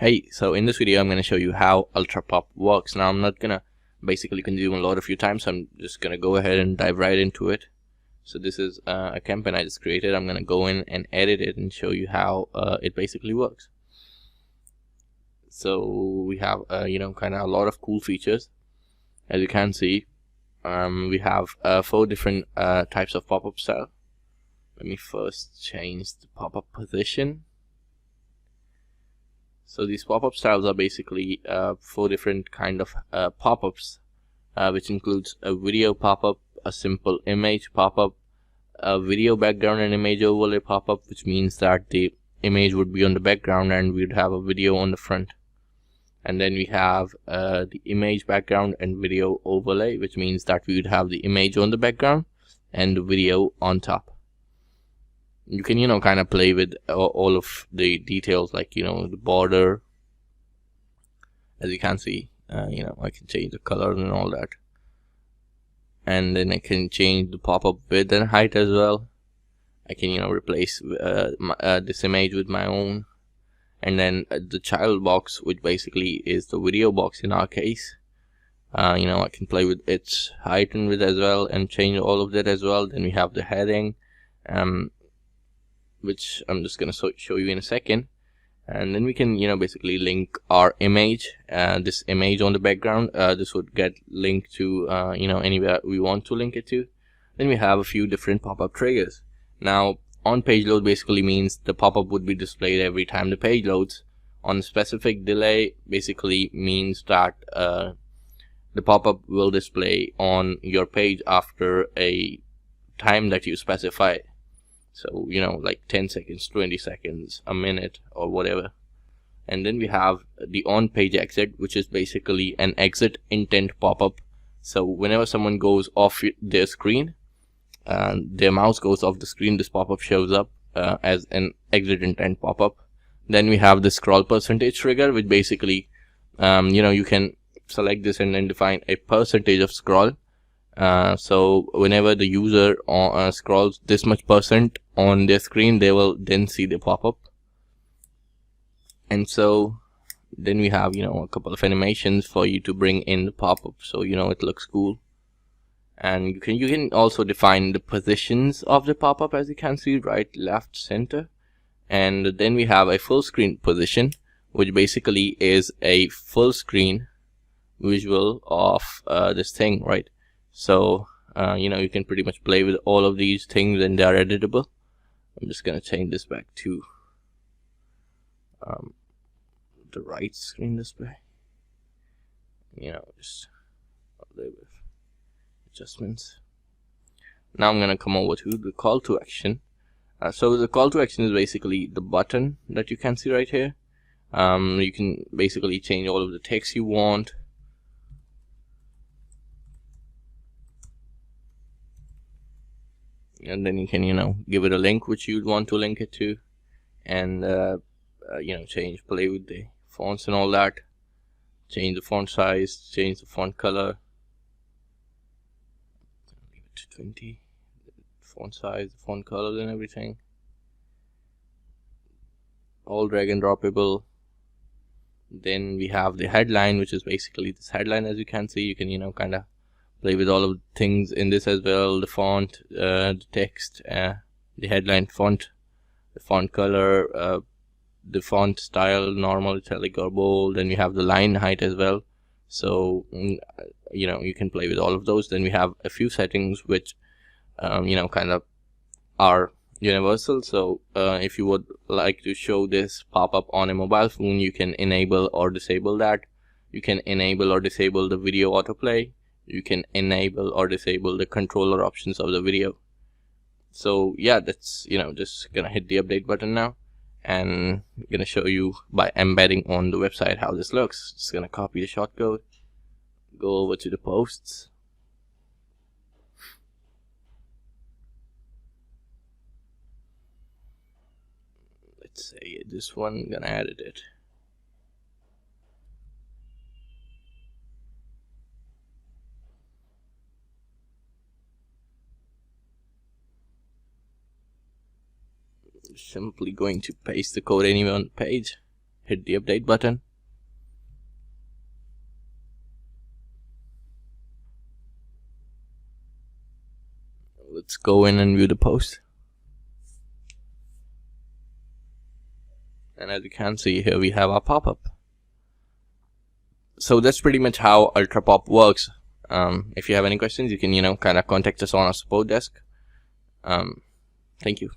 Hey, so in this video I'm going to show you how Ultrapop works. Now I'm not going to basically consume a lot of your time, so I'm just going to go ahead and dive right into it. So this is a campaign I just created. I'm going to go in and edit it and show you how it basically works. So we have kind of a lot of cool features. As you can see, we have 4 different types of pop-up style. Let me first change the pop-up position. So these pop-up styles are basically 4 different kind of pop-ups, which includes a video pop-up, a simple image pop-up, a video background and image overlay pop-up, which means that the image would be on the background and we'd have a video on the front. And then we have the image background and video overlay, which means that we would have the image on the background and the video on top. You can kind of play with all of the details, like the border. As you can see, I can change the color and all that, and then I can change the pop-up width and height as well. I can replace this image with my own. And then the child box, which basically is the video box in our case, I can play with its height and width as well and change all of that as well. Then we have the heading, which I'm just gonna show you in a second. And then we can basically link our image, this image on the background. This would get linked to anywhere we want to link it to. Then we have a few different pop-up triggers. Now on page load basically means the pop-up would be displayed every time the page loads. On specific delay basically means that the pop-up will display on your page after a time that you specify. So like 10 seconds, 20 seconds, a minute, or whatever. And then we have the on page exit, which is basically an exit intent pop-up. So whenever someone goes off their screen, their mouse goes off the screen, this pop-up shows up as an exit intent pop-up. Then we have the scroll percentage trigger, which basically you can select this and then define a percentage of scroll. So whenever the user scrolls this much % on their screen, they will then see the pop-up. And so then we have a couple of animations for you to bring in the pop-up, so it looks cool. And you can also define the positions of the pop-up, as you can see, right, left, center. And then we have a full screen position, which basically is a full screen visual of this thing, right? So you can pretty much play with all of these things and they are editable. I'm just gonna change this back to the right screen display. Just a little bit of adjustments. Now I'm gonna come over to the call to action. So the call to action is basically the button that you can see right here. You can basically change all of the text you want. And then you can give it a link which you'd want to link it to, and play with the fonts and all that. Change the font size, change the font color, leave it to 20, font size, font colors and everything. All drag and droppable. Then we have the headline, which is basically this headline. As you can see, you can kind of play with all of the things in this as well. The font, the text, the headline font, the font color, the font style, normal, italic, or bold. Then we have the line height as well. So you can play with all of those. Then we have a few settings which kind of are universal. So if you would like to show this pop-up on a mobile phone, you can enable or disable that. You can enable or disable the video autoplay. You can enable or disable the controller options of the video. So yeah, that's just gonna hit the update button now, and I'm gonna show you by embedding on the website how this looks. Just gonna copy the shortcode, go over to the posts, let's say this one, I'm gonna edit it. Simply going to paste the code anywhere on the page, hit the update button. Let's go in and view the post. And as you can see here, we have our pop-up. So that's pretty much how Ultrapop works. If you have any questions, you can, kind of contact us on our support desk. Thank you.